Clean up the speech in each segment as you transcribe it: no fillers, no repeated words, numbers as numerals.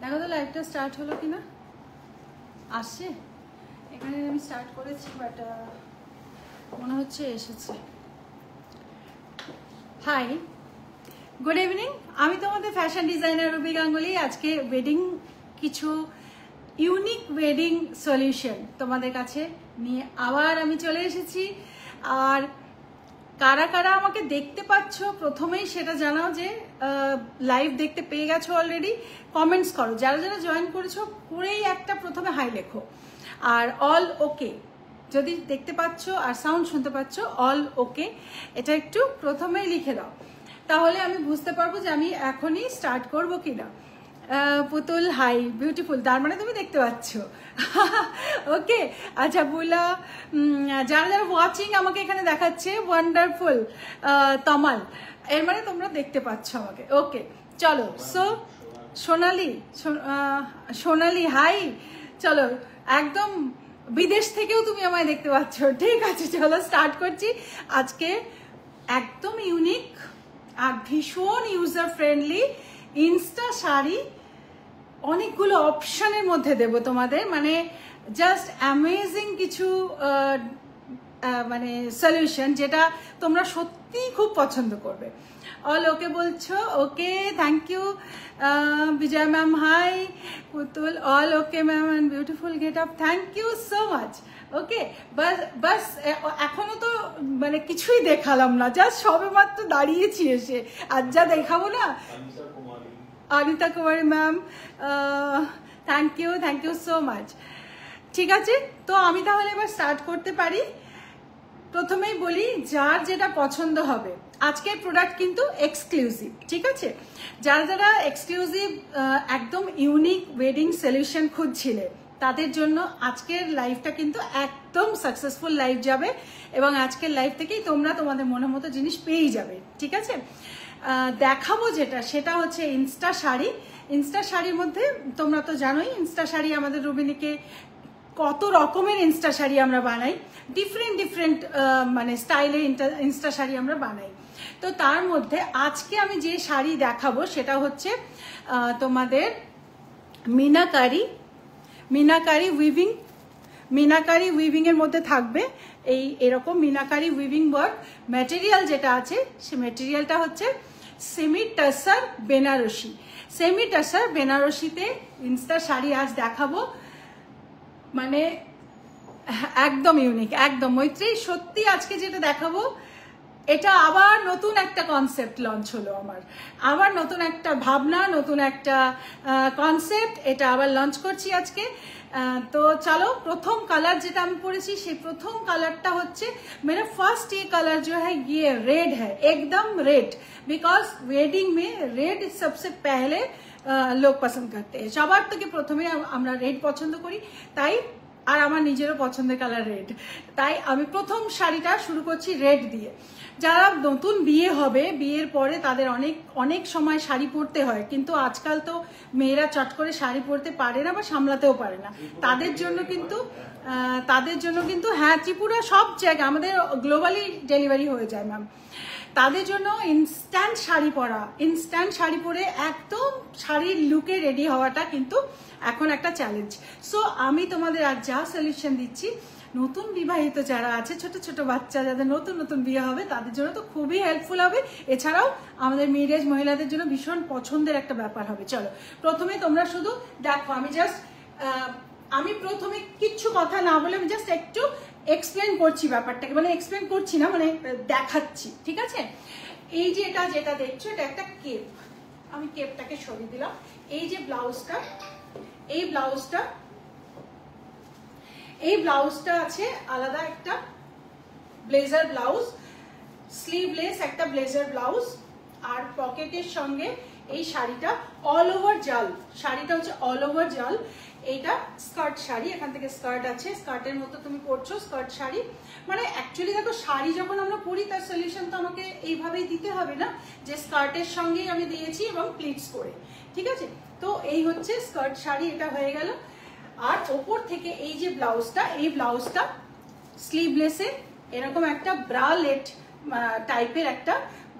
দেখো তো লাইভটা স্টার্ট হলো কিনা, আসছে এখানে আমি স্টার্ট করেছি বাট মনে হচ্ছে এসেছে। Hi, good evening. আমি তোমাদের ফ্যাশন ডিজাইনার রুবি গাঙ্গুলি। আজকে ওয়েডিং কিছু ইউনিক ওয়েডিং সলিউশন তোমাদের কাছে নিয়ে আবার আমি চলে এসেছি। আর কারা কারা আমাকে দেখতে পাচ্ছ প্রথমেই সেটা জানাও, যে লাইভ দেখতে পেয়ে গেছো অলরেডি, কমেন্টস করো। যারা যারা জয়েন করেছো করেই একটা প্রথমে হাই লেখো। আর অল ওকে যদি দেখতে পাচ্ছ আর সাউন্ড শুনতে পাচ্ছ, অল ওকে এটা একটু প্রথমেই লিখে দাও, তাহলে আমি বুঝতে পারবো যে আমি এখনই স্টার্ট করবো কিনা। পুতুল হাই, বিউটিফুল, তার মানে তুমি দেখতে পাচ্ছ। ওকে, আচ্ছা বুলা, যারা যারা ওয়াচিং আমাকে এখানে দেখাচ্ছে, ওয়ান্ডারফুল, তমাল, এর মানে তোমরা দেখতে পাচ্ছ আমাকে। ওকে চলো। সো সোনালি হাই, চলো একদম বিদেশ থেকেও তুমি আমায় দেখতে পাচ্ছ। ঠিক আছে, চলো স্টার্ট করছি। আজকে একদম ইউনিক আর ভীষণ ইউজার ফ্রেন্ডলি ইনস্টা শাড়ি অনেকগুলো অপশনের মধ্যে দেব তোমাদের, মানে জাস্ট অ্যামেজিং কিছু মানে সলিউশন যেটা তোমরা সত্যিই খুব পছন্দ করবে। অল ওকে বলছো, okay, thank you. Bijoy ma'am hi, Putul all okay ma'am, and beautiful get up, thank you so much. Okay, বাস এখনো তো মানে কিছুই দেখালাম না, জাস্ট সবে মাত্র দাঁড়িয়েছি এসে। আর যা দেখাবো না, Anita Kumari ma'am, thank you so much. ঠিক আছে, তো আমি তাহলে এবার স্টার্ট করতে পারি। প্রথমেই বলি, যার যেটা পছন্দ হবে, আজকের প্রোডাক্ট কিন্তু এক্সক্লুসিভ। ঠিক আছে, যারা যারা এক্সক্লুসিভ একদম ইউনিক ওয়েডিং সলিউশন খুঁজছিলে, তাদের জন্য আজকের লাইভটা কিন্তু একদম সাকসেসফুল লাইভ যাবে, এবং আজকের লাইভ থেকেই তোমরা তোমাদের মনের মতো জিনিস পেয়েই যাবে। ঠিক আছে, দেখাবো যেটা, সেটা হচ্ছে ইনস্টা শাড়ি। ইনস্টা শাড়ির মধ্যে তোমরা তো জানোই, ইনস্টা শাড়ি আমাদের রুবিনিকে কত রকমের ইনস্টা শাড়ি আমরা বানাই, ডিফারেন্ট মানে স্টাইলের ইনস্টা শাড়ি আমরা বানাই। তো তার মধ্যে আজকে আমি যে শাড়ি দেখাবো সেটা হচ্ছে তোমাদের মিনাকারি উইভিং এর মধ্যে থাকবে এই এরকম মিনাকারি উইভিং ওয়ার্ক। ম্যাটেরিয়াল যেটা আছে সে ম্যাটেরিয়ালটা হচ্ছে সেমি টাসার বেনারসি। সেমি টাসার বেনারসিতে ইনস্টা শাড়ি আজ দেখাবো, মানে একদম ইউনিক, একদম মৈত্রী। সত্যি আজকে যেটা দেখাবো এটা আবার নতুন একটা কনসেপ্ট লঞ্চ হলো আমার, আবার নতুন একটা ভাবনা, নতুন একটা কনসেপ্ট, এটা আবার লঞ্চ করছি আজকে। তো চলো, প্রথম কালার যেটা আমি পরেছি সেই প্রথম কালারটা হচ্ছে, मेरा फर्स्ट ये कलर जो है ये रेड है, एकदम रेड, बिकॉज वेडिंग में रेड सबसे पहले लोग पसंद करते हैं। সবার থেকে প্রথমে আমরা রেড পছন্দ করি, তাই আর আমার নিজেরও পছন্দের কালার রেড, তাই আমি প্রথম শাড়িটা শুরু করছি রেড দিয়ে। যারা নতুন বিয়ে হবে, বিয়ের পরে তাদের অনেক সময় শাড়ি পরতে হয়, কিন্তু আজকাল তো মেয়েরা চট করে শাড়ি পরতে পারে না বা সামলাতেও পারে না। তাদের জন্য কিন্তু হ্যাঁ, ত্রিপুরা সব জায়গায় আমাদের গ্লোবালি ডেলিভারি হয়ে যায় ম্যাম। তাদের জন্য ইনস্ট্যান্ট শাড়ি পরে একদম শাড়ির লুকে রেডি হওয়াটা কিন্তু এখন একটা চ্যালেঞ্জ। সো আমি তোমাদের আজ যা সলিউশন দিচ্ছি, নতুন বিবাহিত যারা আছে, ছোট ছোট বাচ্চা যাদের নতুন বিয়ে হবে, তাদের জন্য তো খুবই হেল্পফুল হবে। এছাড়াও আমাদের মিড এজ মহিলাদের জন্য ভীষণ পছন্দের একটা ব্যাপার হবে। চলো, প্রথমে তোমরা শুধু দেখো, আমি প্রথমে কিচ্ছু কথা না বলে আমি জাস্ট একটু এক্সপ্লেন করছি ব্যাপারটাকে, মানে এক্সপ্লেন করছি না, মানে দেখাচ্ছি। ঠিক আছে, এই যে যেটা দেখছো, এটা একটা কেপ। আমি কেপটাকে সরিয়ে দিলাম। এই যে ব্লাউজটা, এই ব্লাউজটা আছে আলাদা একটা ব্লেজার ব্লাউজ, স্লিভলেস একটা ব্লেজার ব্লাউজ, আর পকেটের সঙ্গে এই শাড়িটা অল ওভার জাল। শাড়িটা হচ্ছে অল ওভার জাল। এইটা স্কার্ট শাড়ি, এখান থেকে স্কার্ট আছে, স্কার্টের মতো তুমি পরছো, স্কার্ট শাড়ি। মানে অ্যাকচুয়ালি দেখো, শাড়ি যখন আমরা পরি তার সলিউশন তো আমাকে এইভাবেই দিতে হবে না, যে স্কার্টের সঙ্গেই আমি দিয়েছি এবং প্লিটস করে। ঠিক আছে, তো এই হচ্ছে স্কার্ট শাড়ি, এটা হয়ে গেল। আর ওপর থেকে এই যে ব্লাউজটা, এই ব্লাউজটা স্লিভলেসে এরকম একটা ব্রালেট টাইপের একটা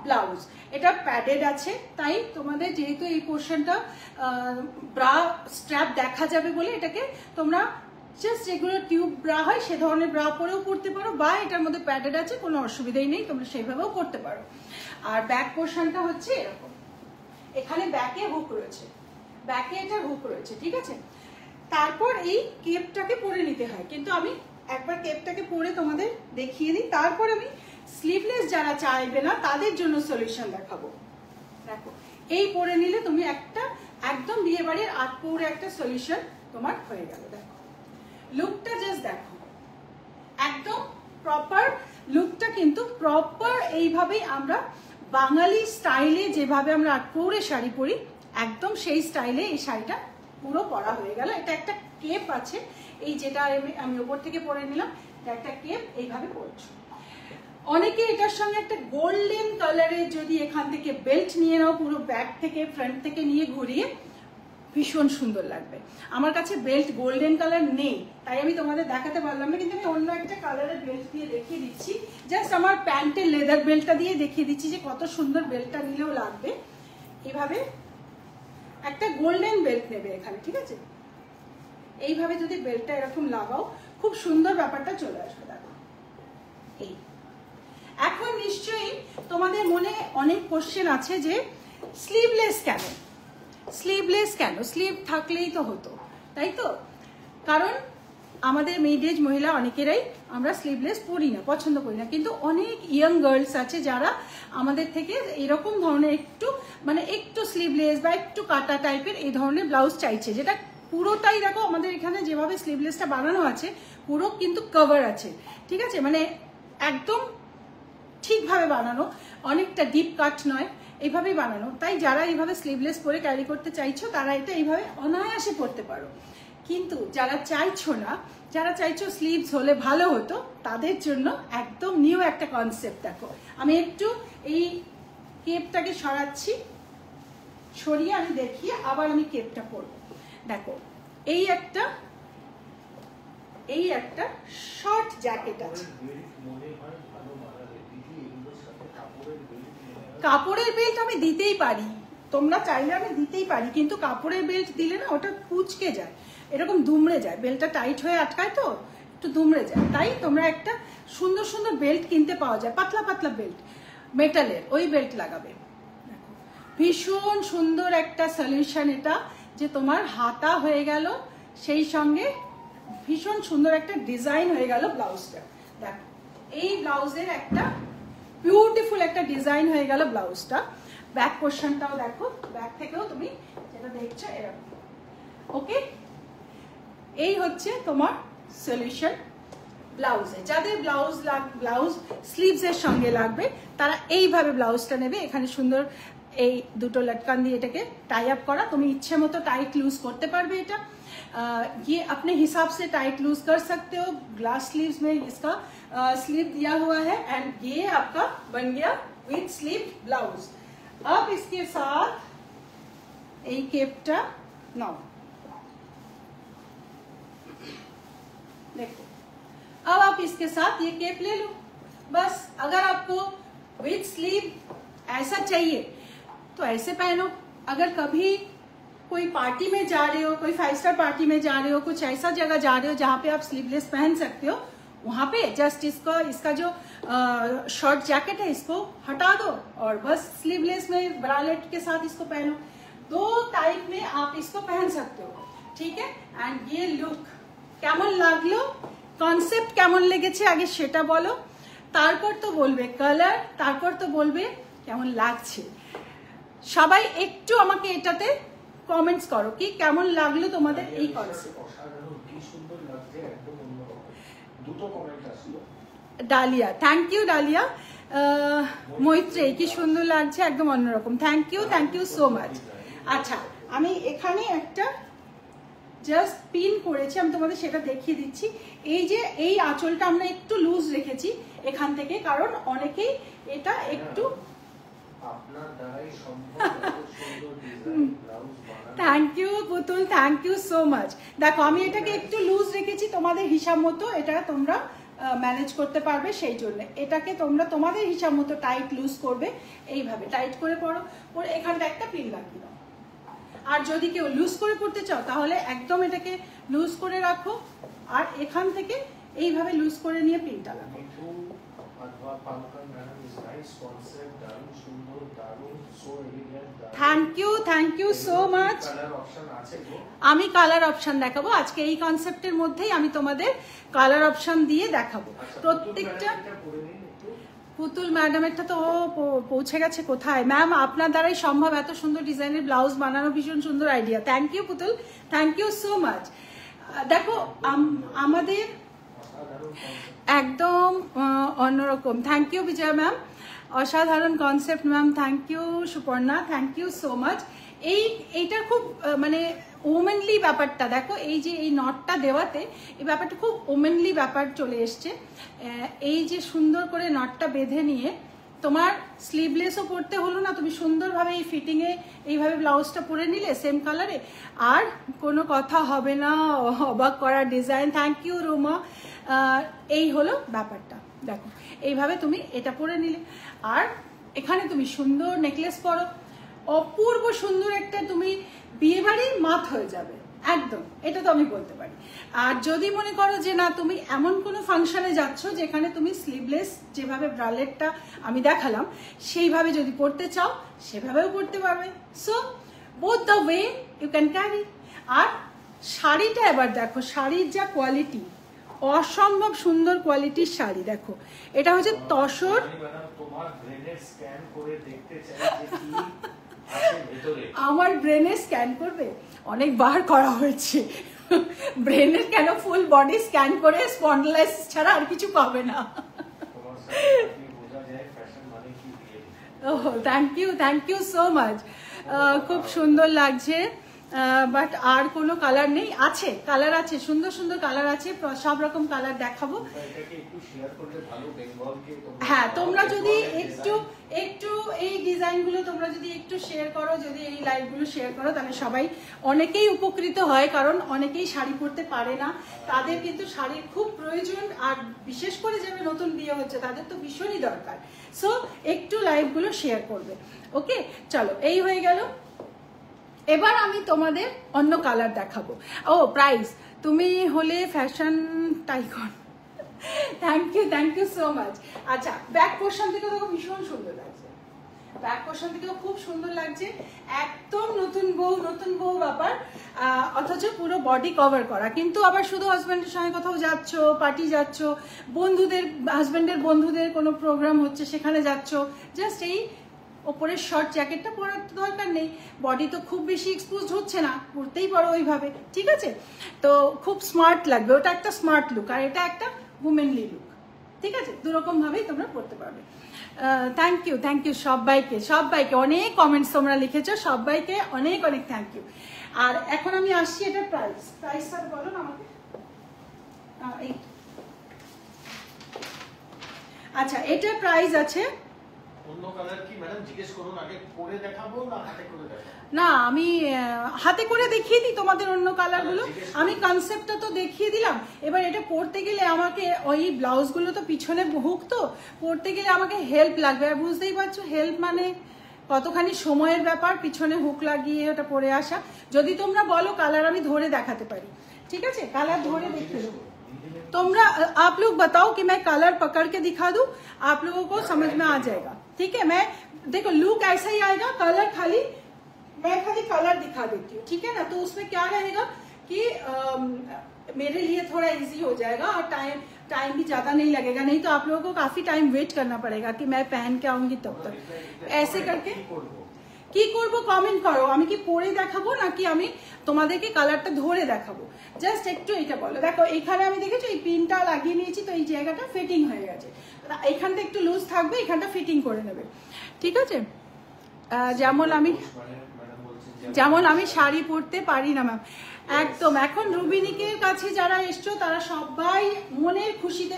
ব্লাউজ। এটা প্যাডেড আছে, তাই তোমাদের যেহেতু এই পোর্শনটা ব্রা স্ট্র্যাপ দেখা যাবে বলে এটাকে তোমরা জাস্ট যেগুলো টিউব ব্রা হয় সে ধরনের ব্রা পরেও পরতে পারো, বা এটার মধ্যে প্যাডেড আছে, কোনো অসুবিধাই নেই, তোমরা সেইভাবেও করতে পারো। আর ব্যাক পোর্শনটা হচ্ছে এরকম, এখানে ব্যাকে হুক রয়েছে, ব্যাকে এটা হুক রয়েছে, ঠিক আছে। তারপর এই কেপটাকে পরে নিতে হয়, কিন্তু আমি একবার কেপটাকে পরে তোমাদের দেখিয়ে দিই, তারপর আমি স্লিভলেস যারা চাইবে না তাদের জন্য সলিউশন দেখাবো। দেখো এই পরে নিলে তুমি একটা একদম বিয়ে বাড়ির আটপৌরে একটা সলিউশন তোমার হয়ে গেল। দেখো লুকটা জাস্ট দেখো, একদম প্রপার লুকটা, কিন্তু প্রপার এইভাবেই আমরা বাঙালি স্টাইলে যেভাবে আমরা আটপৌরে শাড়ি পরি একদম সেই স্টাইলে এই শাড়িটা পুরো পরা হয়ে গেল। এটা একটা কেপ আছে, এই যেটা আমি ওপর থেকে পরে নিলাম, এটা একটা কেপ, এইভাবে পরছো। অনেকে এটার সঙ্গে একটা গোল্ডেন কালারের যদি এখান থেকে বেল্ট নিয়ে নাও, পুরো ব্যাক থেকে ফ্রন্ট থেকে নিয়ে ঘুরিয়ে, ভীষণ সুন্দর লাগবে। আমার কাছে বেল্ট গোল্ডেন কালার নেই, তাই আমি তোমাদের দেখাতে পারলাম না, কিন্তু আমি অন্য একটা কালারের বেল্ট দিয়ে দেখিয়ে দিচ্ছি। জাস্ট আমার প্যান্টের লেদার বেল্টটা দিয়ে দেখিয়ে দিচ্ছি যে কত সুন্দর বেল্টটা নিলেও লাগবে। এভাবে একটা গোল্ডেন বেল্ট নেবে এখানে, ঠিক আছে। এইভাবে যদি বেল্টটা এরকম লাগাও, খুব সুন্দর ব্যাপারটা চলে আসবে। দেখো এই এখন নিশ্চয়ই তোমাদের মনে অনেক কোশ্চেন আছে যে স্লিভলেস কেন, স্লিভলেস কেন, স্লিভ থাকলেই তো হতো, তাই তো। কারণ আমাদের মিড এজ মহিলা অনেকেরাই আমরা স্লিভলেস পরি না, পছন্দ করি না, কিন্তু অনেক ইয়ং গার্লস আছে যারা আমাদের থেকে এরকম ধরনের একটু মানে একটু স্লিভলেস বা একটু কাটা টাইপের এই ধরনের ব্লাউজ চাইছে, যেটা পুরোটাই দেখো আমাদের এখানে যেভাবে স্লিভলেসটা বানানো আছে পুরো কিন্তু কভার আছে, ঠিক আছে, মানে একদম ঠিকভাবে বানানো, অনেকটা ডিপ কাট নয়, এইভাবেই বানানো। তাই যারা এইভাবে স্লিভলেস পরে ক্যারি করতে চাইছো তারা এটা এইভাবে অনায়াসে পরতে পারো। কিন্তু যারা চাইছো না, যারা চাইছো স্লিভস হলে ভালো হতো, তাদের জন্য একদম নিউ একটা কনসেপ্ট। দেখো আমি একটু এই কেপটাকে সরাচ্ছি, সরিয়ে আমি দেখিয়ে আবার আমি কেপটা পরবো। দেখো এই একটা শর্ট জ্যাকেট আছে, কাপড়ের বেল্ট আমি দিতেই পারি, তোমরা চাইলে আমি দিতেই পারি, কিন্তু কাপড়ের বেল্ট দিলে না ওটা কুঁচকে যায়, এরকম দুমড়ে যায়, বেল্টটা টাইট হয়ে আটকায় তো একটু দুমড়ে যায়। তাই তোমরা একটা সুন্দর সুন্দর বেল্ট কিনতে পাওয়া যায়, পাতলা পাতলা বেল্ট, মেটালের, ওই বেল্ট লাগাবে। দেখো ভীষণ সুন্দর একটা সলিউশন এটা, যে তোমার হাতা হয়ে গেল, সেই সঙ্গে ভীষণ সুন্দর একটা ডিজাইন হয়ে গেল ব্লাউজটা। দেখো এই ব্লাউজের একটা বিউটিফুল একটা ডিজাইন হয়ে গেল ব্লাউজটা। ব্যাক পোর্শনটাও দেখো, ব্যাক থেকেও তুমি যেটা দেখছো এরকম। ওকে, এই হচ্ছে তোমার সলিউশন ব্লাউজে। যাদের ব্লাউজ স্লিভস এর সঙ্গে লাগবে তারা এইভাবে ব্লাউজটা নেবে, এখানে সুন্দর এই দুটো লটকান দিয়ে এটাকে টাই আপ করা, তুমি ইচ্ছে মতো টাইট लूज করতে পারবে। এটা ये अपने हिसाब से टाइट लूज कर सकते हो। ग्लास स्लीव्स में इसका स्लीव दिया हुआ है एंड ये आपका बन गया विथ स्लीव ब्लाउज। अब इसके साथ এই কেপটা नाउ देखो, अब आप इसके साथ ये केप ले लो। बस अगर आपको विथ स्लीव ऐसा चाहिए तो ऐसे पहनो। अगर कभी कोई पार्टी में जा रहे हो, कोई 5 स्टार पार्टी में जा रहे हो, कुछ ऐसा जगह जा रहे हो जहाँ पे आप स्लीवलेस पहन सकते हो, वहां पे जस्ट इसका जो शॉर्ट जैकेट है इसको हटा दो और बस स्लीवलेस में ब्रालेट के साथ इसको पहनो। दो टाइप में आप इसको पहन सकते हो, ठीक है। एंड ये लुक কেমন লাগলো, কনসেপ্ট কেমন লেগেছে আগে সেটা বলো, তারপর তো বলবে কালার, তারপর তো বলবে কেমন লাগছে। সবাই একটু আমাকে এটাতে কমেন্টস করো কি কেমন লাগলো তোমাদের এই concept. Dalia, thank you Dalia. Maitri, কি সুন্দর লাগছে, একদম অন্যরকম। Thank you so much. আচ্ছা আমি এখানে একটা জাস্ট পিন করেছি, আমি তোমাদের সেটা দেখিয়ে দিচ্ছি। এই যে এই আঁচলটা আমরা একটু লুজ রেখেছি এখান থেকে, কারণ অনেকেই এটা একটু thank you Putul, thank you so much. দেখো আমি এটাকে একটু লুজ রেখেছি তোমাদের হিসাব মতো, এটা তোমরা ম্যানেজ করতে পারবে, সেই জন্য এটাকে তোমরা তোমাদের হিসাব মতো টাইট লুজ করবে, এইভাবে টাইট করে পরো, পরে এখানটা একটা পিন লাগিয়ে দাও। আর যদি কেউ লুজ করে পড়তে চাও তাহলে একদম এটাকে লুজ করে রাখো, আর এখান থেকে এইভাবে লুজ করে নিয়ে পিনটা লাগাও। Thank you so much. আমি কালার অপশন দেখাবো আজকে, এই কনসেপ্টের মধ্যেই আমি তোমাদের কালার অপশন দিয়ে দেখাবো প্রত্যেকটা। পুতুল ম্যাডামেরটা তো পৌঁছে গেছে কোথায়? ম্যাম আপনার দ্বারাই সম্ভব এত সুন্দর ডিজাইনের ব্লাউজ বানানো, ভীষণ সুন্দর idea. Thank you Putul, thank you so much. দেখো আমাদের একদম অন্যরকম। থ্যাংক ইউ বিজয়া ম্যাম, অসাধারণ concept ma'am. Thank you Suparna, thank you so much. এইটা খুব মানে ওমেনলি ব্যাপারটা দেখো, এই যে এই নটটা দেওয়াতে এই ব্যাপারটা খুব ওমেনলি ব্যাপার চলে এসছে। এই যে সুন্দর করে নটটা বেঁধে নিয়ে তোমার স্লিভলেসও পরতে হলো না, তুমি সুন্দরভাবে এই ফিটিংয়ে এইভাবে ব্লাউজটা পরে নিলে সেম কালারে, আর কোনো কথা হবে না, অবাক করা ডিজাইন। Thank you Ruma. এই হলো ব্যাপারটা, দেখো এইভাবে তুমি এটা পরে নিলে, আর এখানে তুমি সুন্দর নেকলেস পরো, অপূর্ব সুন্দর একটা তুমি বিয়ে বাড়ির মাত হয়ে যাবে একদম, এটা তো আমি বলতে পারি। আর যদি মনে করো যে না তুমি এমন কোনো ফাংশনে যাচ্ছ যেখানে তুমি স্লিভলেস যেভাবে ব্রালেটটা আমি দেখালাম সেইভাবে যদি পরতে চাও সেভাবেও পরতে পারবে। So both the way you can carry. আর শাড়িটা এবার দেখো, শাড়ির যা কোয়ালিটি, অসম্ভব সুন্দর কোয়ালিটির শাড়ি। দেখো এটা হচ্ছে তসর। আমার ব্রেনে স্ক্যান করবে, অনেকবার করা হয়েছে। ব্রেনের কেন, ফুল বডি স্ক্যান করে স্পন্ডলাইসিস ছাড়া আর কিছু পাবে না। Thank you so much. খুব সুন্দর লাগছে, বাট আর কোনো কালার নেই। আছে কালার আছে, সুন্দর সুন্দর কালার আছে, সব রকম কালার দেখাবো। হ্যাঁ তোমরা যদি একটু এই ডিজাইনগুলো তোমরা যদি একটু শেয়ার করো, যদি এই লাইভগুলো শেয়ার করো, তাহলে সবাই অনেকেই উপকৃত হয়, কারণ অনেকেই শাড়ি পরতে পারে না, তাদের কিন্তু শাড়ির খুব প্রয়োজন, আর বিশেষ করে যারা নতুন বিয়ে হচ্ছে তাদের তো ভীষণই দরকার। সো একটু লাইভগুলো শেয়ার করবে। ওকে চলো, এই হয়ে গেল। এবার আমি তোমাদের অন্য কালার দেখাবো। ও প্রাইস, তুমি হলে fashion tycoon. Thank you so much. আচ্ছা ব্যাক পোর্শন থেকে দেখো ভীষণ সুন্দর লাগছে, ব্যাক পোর্শন থেকেও খুব সুন্দর লাগছে, একদম নতুন বউ ব্যাপার, অথচ পুরো বডি কভার করা। কিন্তু আবার শুধু হাজব্যান্ডের সঙ্গে কোথাও যাচ্ছ, পার্টি যাচ্ছ, হাজব্যান্ডের বন্ধুদের কোনো প্রোগ্রাম হচ্ছে সেখানে যাচ্ছ, জাস্ট এই ওপরের শর্ট জ্যাকেটটা পরার দরকার নেই, বডি তো খুব বেশি এক্সপোজড হচ্ছে না, পরতেই পারো ওইভাবে, ঠিক আছে? তো খুব স্মার্ট লাগবে, ওটা একটা স্মার্ট লুক, আর এটা একটা উমেনলি লুক, ঠিক আছে? দুরকম ভাবেই তোমরা পড়তে পারবে। থ্যাংক ইউ সবাইকে অনেক কমেন্টস তোমরা লিখেছো, সবাইকে অনেক থ্যাংক ইউ। আর এখন আমি আসছি এটার প্রাইসটা বলো না আমাকে। আচ্ছা এটার প্রাইস আছে, না আমি হাতে করে দেখিয়ে দিই তোমাদের অন্য কালার গুলো, আমি কনসেপ্টটা তো দেখিয়ে দিলাম। এবার এটা পরতে গেলে আমাকে ওই ব্লাউজ গুলো তো পিছনে হুক, তো পরতে গেলে আমাকে হেল্প লাগবে, আর বুঝতেই পারছো হেল্প মানে কতখানি সময়ের ব্যাপার, পিছনে হুক লাগিয়ে ওটা পরে আসা। যদি তোমরা বলো কালার আমি ধরে দেখাতে পারি, ঠিক আছে? কালার ধরে দেখিয়ে দেবো তোমরা। आप लोग बताओ कि मैं कलर पकड़ के दिखा दूं, आप लोगों को समझ में आ जाएगा, ठीक है? मैं देखो लुक ऐसा ही आएगा, कलर मैं खाली कलर दिखा देती हूँ, ठीक है ना? तो उसमें क्या रहेगा कि मेरे लिए थोड़ा इजी हो जाएगा, और टाइम भी ज्यादा नहीं लगेगा, नहीं तो आप लोगों को काफी टाइम वेट करना पड़ेगा कि मैं पहन के आऊंगी तब तक। ऐसे करके কি করব কমেন্ট করো, আমি কি পরে দেখাবো নাকি আমি তোমাদেরকে কালারটা ধরে দেখাবো, জাস্ট একটু এটা বলো। দেখো এখানে আমি দেখেছো এই পিনটা লাগিয়ে নিয়েছি, তো এই জায়গাটা ফিটিং হয়ে গেছে, এখানটা একটু লুজ থাকবে, এখানটা ফিটিং করে নেবে, ঠিক আছে? যেমন আমি শাড়ি পরতে পারি না ম্যাম, একদম। এখন রুবিনিকের কাছে যারা এসছো তারা সবাই মনের খুশিতে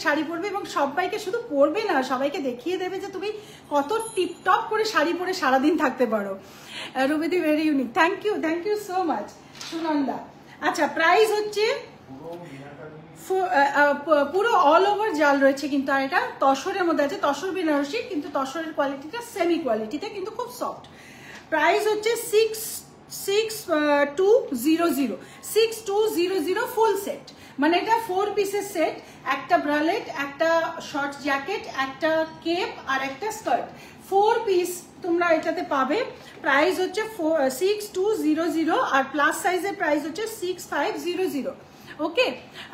শাড়ি পরবে, এবং সবাইকে শুধু পরবে না, সবাইকে দেখিয়ে দেবে যে তুমি কত টিপটপ করে শাড়ি পরে সারাদিন থাকতে পারো। রুবিদি very unique, thank you so much Sunanda. আচ্ছা প্রাইস হচ্ছে পুরো অল ওভার জাল রয়েছে কিন্তু, আর এটা তসরের মধ্যে আছে, তসর বেনারসি, কিন্তু তসরের কোয়ালিটিটা সেমি কোয়ালিটিতে কিন্তু খুব সফট। প্রাইস হচ্ছে 6200 ফুল সেট, মানে এটা 4 পিসের সেট, একটা ব্রালেট, একটা শর্ট জ্যাকেট, একটা কেপ আর একটা স্কার্ট, 4 পিস তোমরা এটাতে পাবে। প্রাইস হচ্ছে 6200 আর প্লাস সাইজের প্রাইস হচ্ছে 6500। ওকে,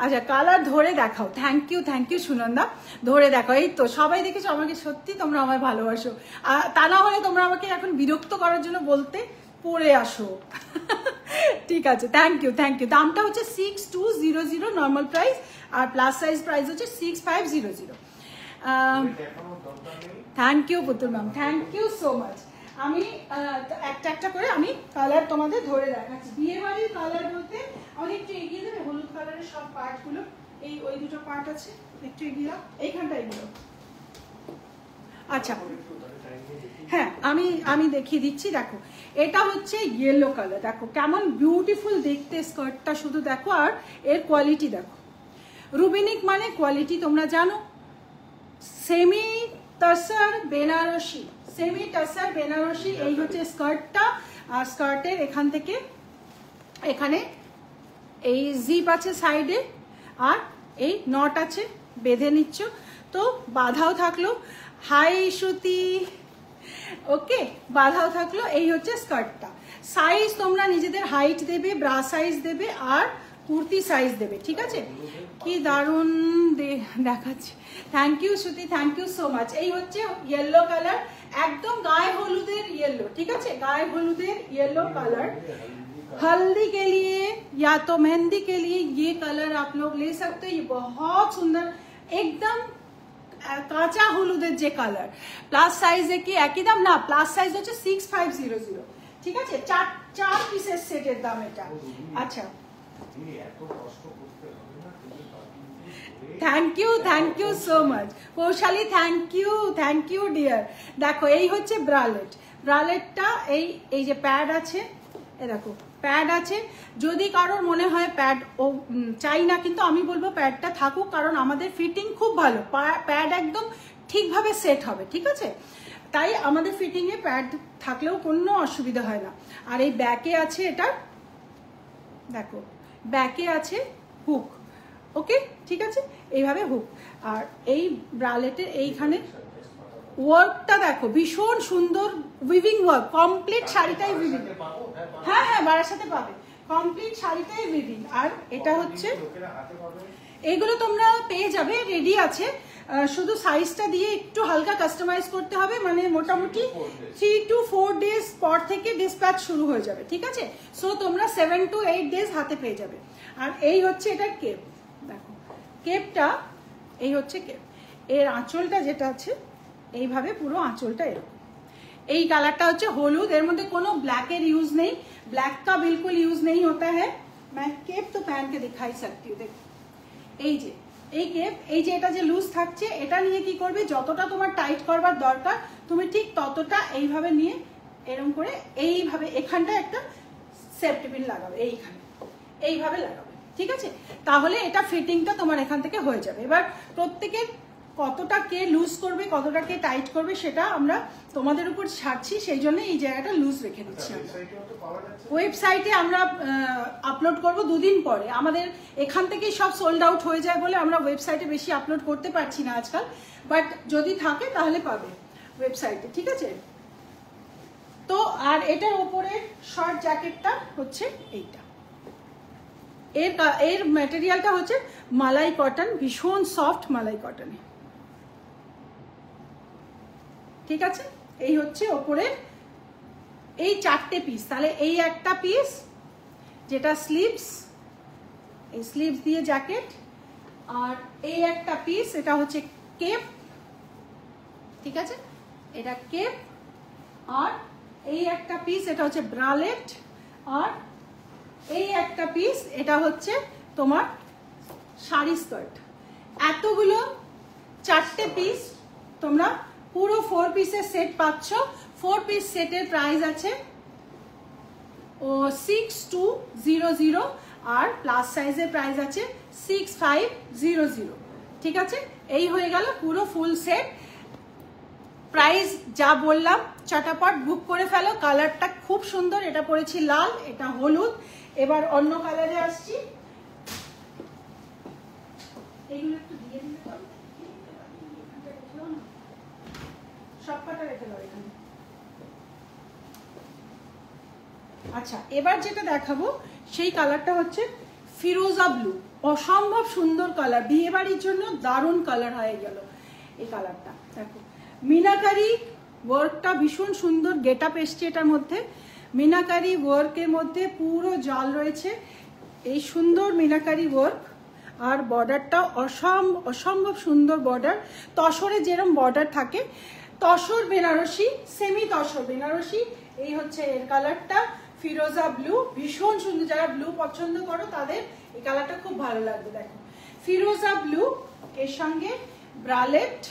আচ্ছা কালার ধরে দেখাও। থ্যাংক ইউ সুনন্দা, ধরে দেখাও। এই তো সবাই দেখেছো, আমাকে সত্যি তোমরা আমায় ভালোবাসো, তা না হলে তোমরা আমাকে এখন বিরক্ত করার জন্য বলতে পরে আসো। ঠিক আছে, থ্যাংক ইউ। দামটা হচ্ছে 6200 নর্মাল প্রাইস, আর প্লাস সাইজ প্রাইস হচ্ছে 6500। Thank you Putul ma'am, thank you so much. আমি একটা করে আমি কালার তোমাদের ধরে দেখাচ্ছি। বিয়ে বাড়ির কালার বলতে আমি একটু এগিয়ে দেবে, হলুদ কালারের সব পার্টগুলো, ওই দুটো পার্ট আছে, একটু এগিয়ে দাও, এইখানটা এগুলো। আচ্ছা হ্যাঁ, আমি দেখিয়ে দিচ্ছি। দেখো এটা হচ্ছে ইয়েলো কালার, দেখো কেমন বিউটিফুল দেখতে স্কার্টটা, শুধু দেখো, আর এর কোয়ালিটি দেখো। রুবিনিক মানে কোয়ালিটি তোমরা জানো। সেমি টাসার বেনারসি, এই হচ্ছে স্কার্টটা, আর স্কার্টের এখান থেকে এখানে এই জিপ আছে সাইডে, আর এই নট আছে, বেঁধে নিচ্ছ তো, বাঁধাও থাকলো। হাই শ্রুতি, ওকে, বাঁধাও থাকলো। এই হচ্ছে স্কার্টটা। সাইজ তোমরা নিজেদের হাইট দেবে, ব্রা সাইজ দেবে, আর কুর্তি সাইজ দেবে, ঠিক আছে। কি দারুণ দেখাচ্ছে। Thank you Shruti, thank you so much. এই হচ্ছে ইয়েলো কালার, একদম গায়ে হলুদের ইয়েলো, ঠিক আছে, গায়ে হলুদের ইয়েলো কালার। हल्दी के लिए या तो मेहंदी के लिए ये कलर आप लोग ले सकते हो। ये बहुत सुंदर, एकदम কাঁচা হলুদের যে কালার। প্লাস সাইজে কি একই দাম? না, প্লাস সাইজ হচ্ছে 6500, ঠিক আছে। 4 পিসের সেটের দাম এটা। আচ্ছা, thank you so much Kaushali, thank you dear. দেখো এই হচ্ছে ব্রালেটটা, এই যে প্যাড আছে, এ দেখো প্যাড আছে। যদি কারোর মনে হয় প্যাড ও চাই না, কিন্তু আমি বলবো প্যাডটা থাকুক, কারণ আমাদের ফিটিং খুব ভালো, প্যাড একদম ঠিকভাবে সেট হবে, ঠিক আছে। তাই আমাদের ফিটিংয়ে প্যাড থাকলেও কোনো অসুবিধা হয় না। আর এই ব্যাকে আছে, এটা দেখো ব্যাকে আছে হুক, ওকে, ঠিক আছে, এইভাবে হুক। আর এই ব্রালেটের এইখানে ওয়ার্কটা দেখো, ভীষণ সুন্দর উইভিং ওয়ার্ক, কমপ্লিট শাড়িটাই উইভিং। হ্যাঁ, বাড়ার সাথে পাবে, কমপ্লিট শাড়িটাই উইভিং। আর এটা হচ্ছে, এইগুলো তোমরা পেয়ে যাবে, রেডি আছে, শুধু সাইজটা দিয়ে একটু হালকা কাস্টমাইজ করতে হবে, মানে মোটামুটি 3 to 4 ডেজ পর থেকে ডিসপ্যাচ শুরু হয়ে যাবে, ঠিক আছে। সো তোমরা 7 to 8 ডেজ হাতে পেয়ে যাবে। আর এই হচ্ছে এটার কেপ, দেখো কেপটা, এই হচ্ছে কেপ। এর আঁচলটা যেটা আছে, এইভাবে পুরো আঁচলটা এরকম। এই কালারটা হচ্ছে হলুদ, এর মধ্যে কোনো ব্ল্যাকের ইউজ নেই, ব্ল্যাক কা বিলকুল ইউজ নেই होता है। मैं केप तो पहन के दिखाई सकती हूँ। देखो এই কেপ, এই যে এটা যে লুজ থাকছে, এটা নিয়ে কি করবে, যতটা তোমার টাইট করবার দরকার তুমি ঠিক ততটা এইভাবে নিয়ে এরকম করে এইভাবে এখানটা একটা সেফটি পিন লাগাবে, এইভাবে লাগাবে, ঠিক আছে। তাহলে এটা ফিটিংটা তোমার এখান থেকে হয়ে যাবে। এবার প্রত্যেকের কতটা কে লুজ করবে, কতটা কে টাইট করবে, সেটা আমরা তোমাদের উপর ছাড়ছি, সেই জন্য এই জায়গাটা লুজ রেখে দিচ্ছি। ওয়েবসাইটে আমরা আপলোড করব 2 দিন পরে। আমাদের এখান থেকেই সব সোল্ড আউট হয়ে যায় বলে আমরা ওয়েবসাইটে বেশি আপলোড করতে পারছি না আজকাল, বাট যদি থাকে তাহলে পাবে ওয়েবসাইটে, ঠিক আছে। তো আর এটার উপরে শর্ট জ্যাকেটটা হচ্ছে এইটা, এর ম্যাটেরিয়ালটা হচ্ছে মালাই কটন, ভীষণ সফট মালাই কটনে, ঠিক আছে। এই হচ্ছে ওপরের এই 4টে পিস। তাহলে এই একটা পিস যেটা স্লিভস, এই স্লিভস দিয়ে জ্যাকেট, আর এই একটা পিস এটা হচ্ছে কেপ, ঠিক আছে, এটা কেপ। আর এই একটা পিস এটা হচ্ছে ব্রালেট, আর এই একটা পিস এটা হচ্ছে তোমার শাড়ি স্কার্ট। এতগুলো 4টে পিস তোমরা পুরো 4 পিসের সেট পাচ্ছ। 4 পিস সেটের প্রাইস আছে 6200, আর প্লাস সাইজের প্রাইস আছে 6500। ঠিক আছে, এই হয়ে গেল পুরো ফুল সেট। প্রাইস যা বললাম চটাপট বুক করে ফেলো। কালারটা খুব সুন্দর, এটা পরেছি লাল, এটা হলুদ। এবার অন্য কালারে আসছি। এইগুলো একটু দিয়ে দিতে পারবে, সব কটা রেখে দাও এখানে। আচ্ছা, এবার যেটা দেখাবো সেই কালারটা হচ্ছে ফিরোজা ব্লু। অসম্ভব সুন্দর কালার, বিয়ে বাড়ির জন্য দারুণ কালার হয়ে গেল এই কালারটা। দেখো মিনাকারি ওয়ার্কটা ভীষণ সুন্দর, গেট আপ এসছে এটার মধ্যে। মিনাকারি ওয়ার্কের মধ্যে পুরো জাল রয়েছে, এই সুন্দর মিনাকারি ওয়ার্ক। আর বর্ডারটা অসম্ভব সুন্দর বর্ডার, তসরে যেরকম বর্ডার থাকে, তসর বেনারসি, সেমি তসর বেনারসি। এই হচ্ছে এর কালারটা ফিরোজা ব্লু, ভীষণ সুন্দর। যারা ব্লু পছন্দ করো তাদের এই কালারটা খুব ভালো লাগবে। দেখো ফিরোজা ব্লু, এর সঙ্গে ব্রালেট।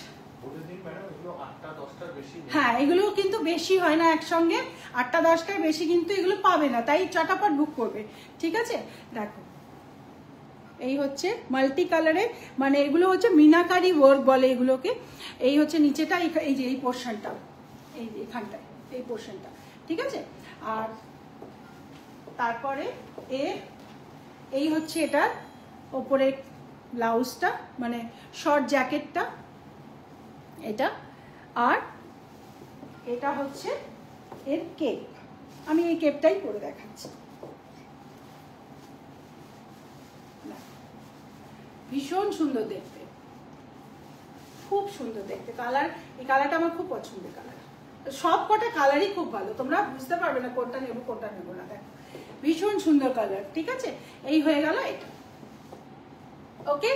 হ্যাঁ, এগুলো কিন্তু বেশি হয় না একসঙ্গে, 8-10টার বেশি কিন্তু এগুলো পাবে না, তাই চটাপট বুক করবে। ঠিক আছে, দেখো এই হচ্ছে মাল্টি কালারে, মানে এগুলো হচ্ছে মিনাকারি ওয়ার্ক বলে এগুলোকে। এই হচ্ছে নিচেটা, এই যে এই পোর্শনটা, এই যে এখানটায় এই পোর্শনটা। ঠিক আছে, আর তারপরে এই হচ্ছে এটার ওপরে ব্লাউজটা, মানে শর্ট জ্যাকেটটা এটা। আর এটা হচ্ছে এর কেপ। আমি এই কেপটাই পরে দেখাচ্ছি। ভীষণ সুন্দর দেখতে, খুব সুন্দর দেখতে কালার। এই কালারটা আমার খুব পছন্দের কালার। সব কটা কালারই খুব ভালো, তোমরা বুঝতে পারবে না কোনটা নেবো কোনটা নেবো না। দেখো ভীষণ সুন্দর কালার। ঠিক আছে, এই হয়ে গেল এটা। ওকে,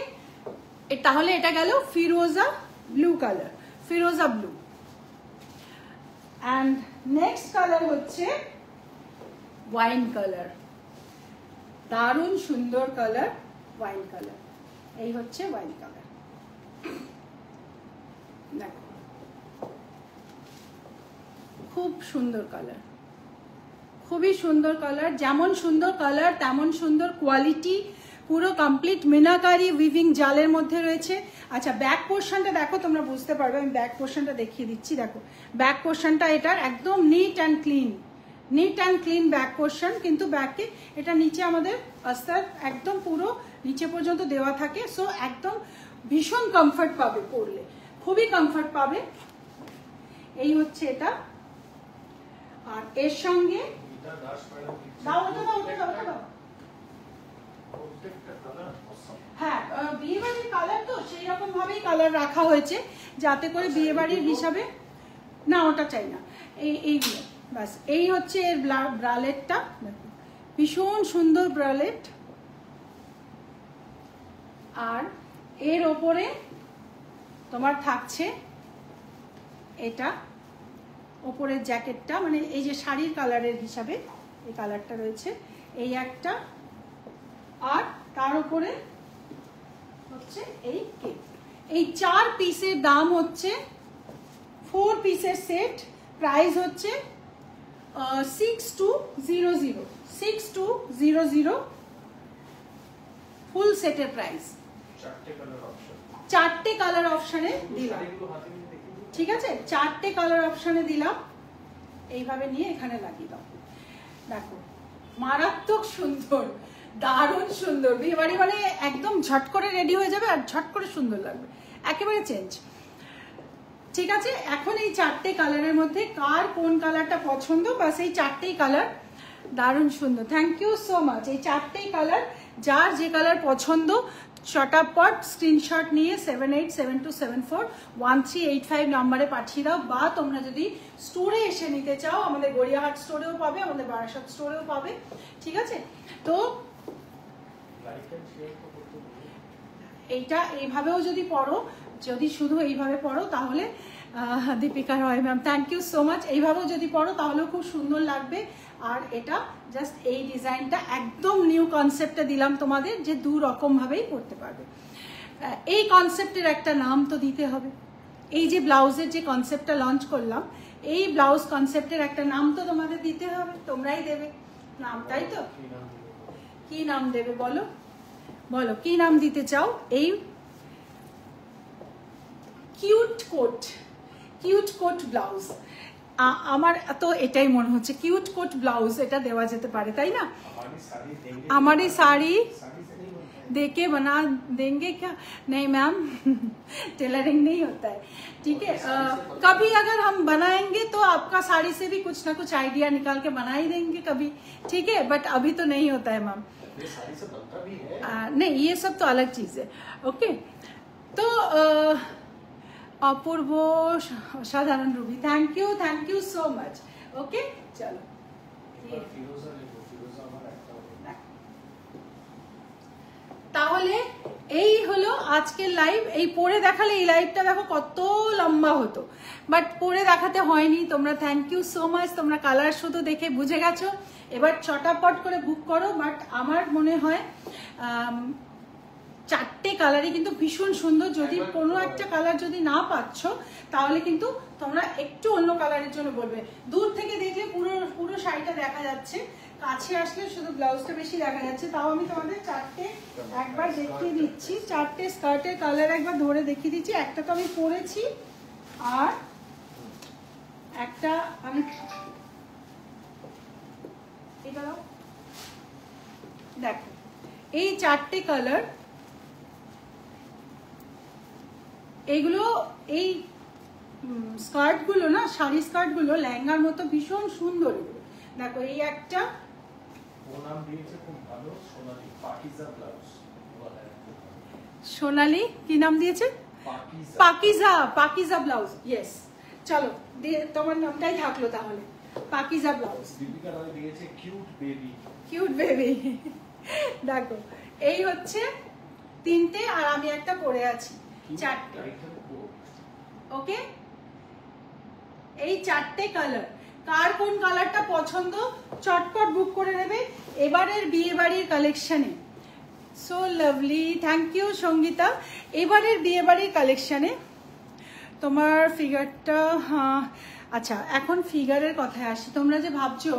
তাহলে এটা গেল ফিরোজা ব্লু কালার, ফিরোজা ব্লু। অ্যান্ড নেক্সট কালার হচ্ছে ওয়াইন কালার, দারুণ সুন্দর কালার, ওয়াইন কালার। এই হচ্ছে ওয়াইন কালার। দেখো খুব সুন্দর কালার, খুবই সুন্দর কালার। যেমন সুন্দর কালার তেমন সুন্দর কোয়ালিটি, পুরো কমপ্লিট মিনাকারি উইভিং জালের মধ্যে রয়েছে। আচ্ছা, ব্যাক পোর্শনটা দেখো, তোমরা বুঝতে পারবে। আমি ব্যাক পোর্শনটা দেখিয়ে দিচ্ছি। দেখো ব্যাক পোর্শনটা এটার একদম neat and clean, neat and clean back portion. কিন্তু ব্যাকে এটা নিচে আমাদের আস্তার একদম পুরো নিচে পর্যন্ত দেওয়া থাকে, সো একদম ভীষণ কমফর্ট পাবে পরলে, খুবই কমফর্ট পাবে। এই হচ্ছে এটা। আর এর সঙ্গে হ্যাঁ, বিয়ে বাড়ির কালার তো সেই রকম ভাবেই কালার রাখা হয়েছে, যাতে করে বিয়ে বাড়ির হিসাবে না, ওটা চাই না। এইগুলো বাস। এই হচ্ছে এর ব্রালেটটা, ভীষণ সুন্দর ব্রালেট। আর এর ওপরে তোমার থাকছে এটা, ওপরের জ্যাকেটটা, মানে এই যে শাড়ির কালারের হিসাবে এই কালারটা রয়েছে, এই একটা। আর তার উপরে হচ্ছে এই কেপ। এই 4 পিসের দাম হচ্ছে, 4 পিসের সেট, প্রাইস হচ্ছে 6200, 6200 ফুল সেটের প্রাইস। 4টে কালার অপশনে দিলাম। ঠিক আছে, 4টে কালার অপশনে দিলাম। এইভাবে নিয়ে এখানে লাগিয়ে দাও। দেখো মারাত্মক সুন্দর, দারুণ সুন্দর। বিয়ে বাড়ি মানে একদম ঝট করে রেডি হয়ে যাবে আর ঝট করে সুন্দর লাগবে, একেবারে চেঞ্জ। ঠিক আছে, এখন এই 4টে কালারের মধ্যে কার কোন কালারটা পছন্দ, বাস এই 4টেই কালার দারুণ সুন্দর। Thank you so much. এই 4টেই কালার, যার যে কালার পছন্দ চটাপট স্ক্রিনশট নিয়ে 7872741385 নম্বরে পাঠিয়ে দাও। বা তোমরা যদি স্টোরে এসে নিতে চাও, আমাদের গড়িয়াহাট স্টোরেও পাবে, আমাদের বারাসাত স্টোরেও পাবে। ঠিক আছে, তো এইটা এইভাবেও যদি পড়ো, যদি শুধু এইভাবে পড়ো তাহলে Dipika Roy ma'am, thank you so much. এইভাবেও যদি পড়ো তাহলেও খুব সুন্দর লাগবে। আর এটা জাস্ট এই ডিজাইনটা একদম নিউ কনসেপ্টে দিলাম তোমাদের, যে 2 রকমভাবেই পড়তে পারবে। এই কনসেপ্টের একটা নাম তো দিতে হবে। এই যে ব্লাউজের যে কনসেপ্টটা লঞ্চ করলাম, এই ব্লাউজ কনসেপ্টের একটা নাম তো তোমাদের দিতে হবে, তোমরাই দেবে নাম, তাই তো? কি নাম দেবে বলো? বলো কি নাম দিতে চাও এই কিউট কোট ব্লাউজ। আমার তো এটাই মনে হচ্ছে কিউট কোট ব্লাউজ এটা দেওয়া যেতে পারে, তাই না? हमारी साड़ी देके बना देंगे क्या? नहीं मैम, टेलरिंग नहीं होता है, ठीक है। कभी अगर हम बनाएंगे तो आपका साड़ी से भी कुछ ना कुछ आइडिया निकाल के बना ही देंगे कभी, ठीक है, बट अभी तो नहीं होता है मैम। साड़ी से बनता भी है? नहीं, ये सब तो अलग चीज है। ओके, तो अपूर्व साधारण Ruby, thank you so much. Okay, चलो তাহলে এই হলো আজকের লাইভ। এই পরে দেখালে এই লাইভটা দেখো কত লম্বা হতো, বাট পরে দেখাতে হয়নি। তোমরা থ্যাংক ইউ সো মাচ, তোমরা কালার শুধু দেখে বুঝে গেছো। এবার চটাপট করে বুক করো। বাট আমার মনে হয় 4টে কালারই কিন্তু ভীষণ সুন্দর। যদি কোনো একটা কালার যদি না পাচ্ছ তাহলে কিন্তু তোমরা একটু অন্য কালারের জন্য বলবে। দূর থেকে দেখলে পুরো শাড়িটা দেখা যাচ্ছে, কাছে আসলে শুধু ব্লাউজটা বেশি দেখা যাচ্ছে। তাও আমি তোমাদের 4টে একবার দেখিয়ে দিচ্ছি। 4টে স্কার্টের কালার একবার ধরে দেখিয়ে দিচ্ছি। একটা তো আমি পরেছি, আর একটা আমি এটা দেখো, এই 4টে কালার, এইগুলো এই স্কার্টগুলো না, শাড়ি স্কার্টগুলো লেহেঙ্গার মতো ভীষণ সুন্দর। এগুলো দেখো, এই একটা সোনালি, কি নাম দিয়েছে? পাকিজা ব্লাউজ। ইয়েস, চলো তোমার নামটাই থাকলো তাহলে, পাকিজা ব্লাউজ। Cute baby. দেখো, এই হচ্ছে 3টে, আর আমি একটা পরে আছি 4টে। ওকে, এই 4টে কালার, কার কোন কালারটা পছন্দ চটপট বুক করে নেবে এবারের বিয়ে বাড়ির কালেকশনে। So lovely, thank you Sangeeta. এবারের বিয়ে বাড়ির কালেকশনে তোমার ফিগারটা, হ্যাঁ আচ্ছা, এখন ফিগারের কথায় আসি। তোমরা যে ভাবছো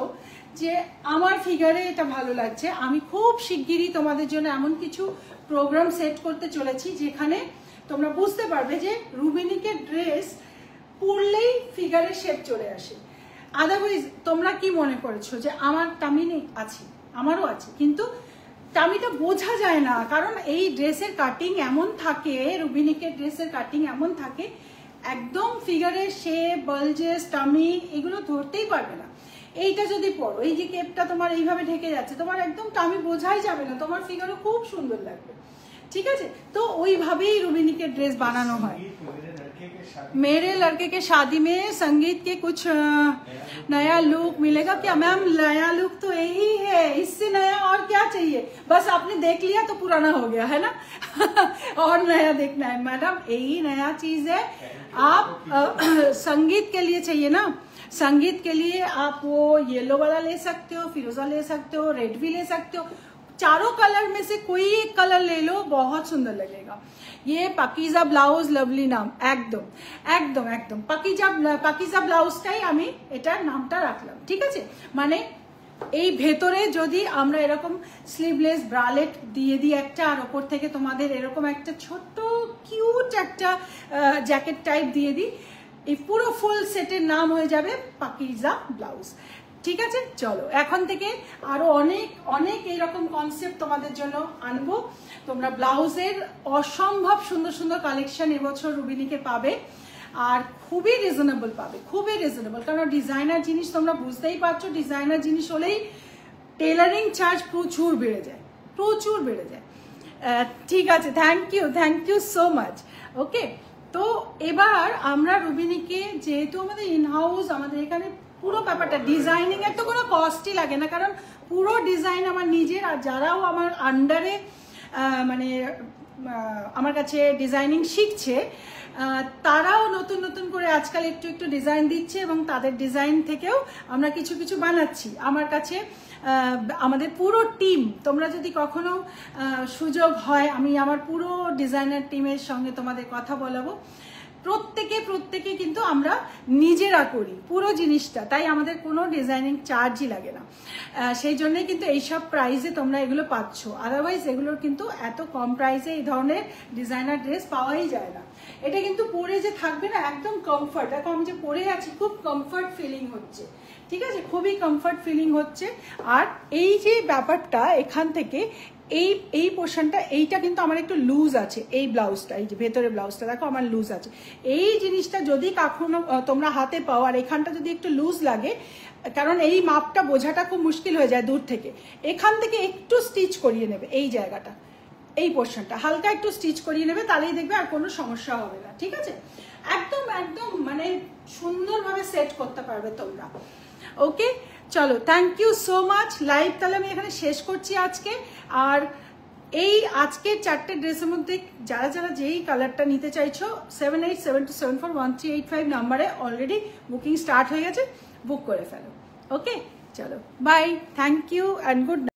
যে আমার ফিগারে এটা ভালো লাগছে, আমি খুব শিগগিরই তোমাদের জন্য এমন কিছু প্রোগ্রাম সেট করতে চলেছি যেখানে তোমরা বুঝতে পারবে যে রুবিনিকের ড্রেস পরলেই ফিগারের শেপ চলে আসে। আদারওয়াইজ তোমরা কি মনে করেছো যে আমার টামি নেই? আছে, আমারও আছে, কিন্তু টামিটা বোঝা যায় না, কারণ এই ড্রেসের কাটিং এমন থাকে, রুবিনিকের ড্রেসের কাটিং এমন থাকে, একদম ফিগারের শেপ, বালজেস, টামি এগুলো ধরতেই পারবে না। এইটা যদি পরো, এই যে কেপটা তোমার এইভাবে ঢেকে যাচ্ছে, তোমার একদম টামি বোঝাই যাবে না, তোমার ফিগারও খুব সুন্দর লাগবে, ঠিক আছে? তো ওইভাবেই রুবিনিকের ড্রেস বানানো হয়। मेरे लड़के के शादी में संगीत के कुछ नया लुक मिलेगा क्या? मैम नया लुक तो यही है, इससे नया और क्या चाहिए? बस आपने देख लिया तो पुराना हो गया है ना। और नया देखना है मैडम, यही नया चीज है। आप संगीत के लिए चाहिए ना, संगीत के लिए आप वो येलो वाला ले सकते हो, फिरोजा ले सकते हो, रेड भी ले सकते हो। चारों कलर में से कोई एक कलर ले लो, बहुत सुंदर लगेगा। ये पाकिजा ब्लाउज, लवली नाम, एकदम एकदम एकदम পাকিজা ব্লাউজটাই আমি এটার নামটা রাখলাম, ঠিক আছে? মানে এই ভেতরে যদি আমরা এরকম স্লিভলেস ব্রালেট দিয়ে দিই একটা, আর ওপর থেকে তোমাদের এরকম একটা ছোট্ট কিউট একটা জ্যাকেট টাইপ দিয়ে দিই, এই পুরো ফুল সেটের নাম হয়ে যাবে পাকিজা ব্লাউজ, ঠিক আছে? চলো এখন থেকে আরো অনেক অনেক এইরকম কনসেপ্ট তোমাদের জন্য আনবো। তোমরা ব্লাউজের অসম্ভব সুন্দর সুন্দর কালেকশন এবছর রুবিনিকে পাবে, আর খুবই রিজনেবল পাবে, খুবই রিজনেবল। কারণ ডিজাইনার জিনিস তোমরা বুঝতেই পারছো, ডিজাইনার জিনিস হলেই টেলারিং চার্জ প্রচুর বেড়ে যায়, প্রচুর বেড়ে যায়। ঠিক আছে, থ্যাংক ইউ সো মাচ। ওকে, তো এবার আমরা রুবিনিকে, যেহেতু আমাদের ইনহাউস, আমাদের এখানে পুরো ব্যাপারটা ডিজাইনিং এর তো কোনো কস্টই লাগে না, কারণ পুরো ডিজাইন আমার নিজের, আর যারাও আমার আন্ডারে মানে আমার কাছে ডিজাইনিং শিখছে তারাও নতুন নতুন করে আজকাল একটু একটু ডিজাইন দিচ্ছে, এবং তাদের ডিজাইন থেকেও আমরা কিছু কিছু বানাচ্ছি। আমার কাছে আমাদের পুরো টিম, তোমরা যদি কখনো সুযোগ হয় আমি আমার পুরো ডিজাইনার টিমের সঙ্গে তোমাদের কথা বলাবো। প্রত্যেকে কিন্তু আমরা নিজেরা করি পুরো জিনিসটা, তাই আমাদের কোনো ডিজাইনিং চার্জই লাগে না। সেই জন্যই কিন্তু এইসব প্রাইসে তোমরা এগুলো পাচ্ছ, আদারওয়াইজ এগুলোর কিন্তু এত কম প্রাইসে এই ধরনের ডিজাইনার ড্রেস পাওয়াই যায় না। এটা কিন্তু পরে যে থাকবে না একদম কমফর্ট, দেখো আমি যে পরে আছি খুব কমফর্ট ফিলিং হচ্ছে, ঠিক আছে, খুবই কমফর্ট ফিলিং হচ্ছে। আর এই যে ব্যাপারটা এখান থেকে এই পোর্শনটা এইটা কিন্তু আমার একটু লুজ আছে, এই ব্লাউজটা, এই যে ভেতরে ব্লাউজটা দেখো আমার লুজ আছে। এই জিনিসটা যদি কখনো তোমরা হাতে পাও আর এখানটা যদি একটু লুজ লাগে, কারণ এই মাপটা বোঝাটা খুব মুশকিল হয়ে যায় দূর থেকে, এখান থেকে একটু স্টিচ করিয়ে নেবে এই জায়গাটা, এই পোর্শনটা হালকা একটু স্টিচ করিয়ে নেবে, তাহলেই দেখবে আর কোনো সমস্যা হবে না, ঠিক আছে। একদম একদম মানে সুন্দরভাবে সেট করতে পারবে তোমরা। ওকে, চলো, thank you so much. Live তাহলে আমি এখানে শেষ করছি আজকে। আর এই আজকের 4টে ড্রেসের মধ্যে যারা যারা যেই কালারটা নিতে চাইছো 7872741385 নাম্বারে অলরেডি বুকিং স্টার্ট হয়ে গেছে, বুক করে ফেলো। ওকে, চলো, bye, thank you and good night.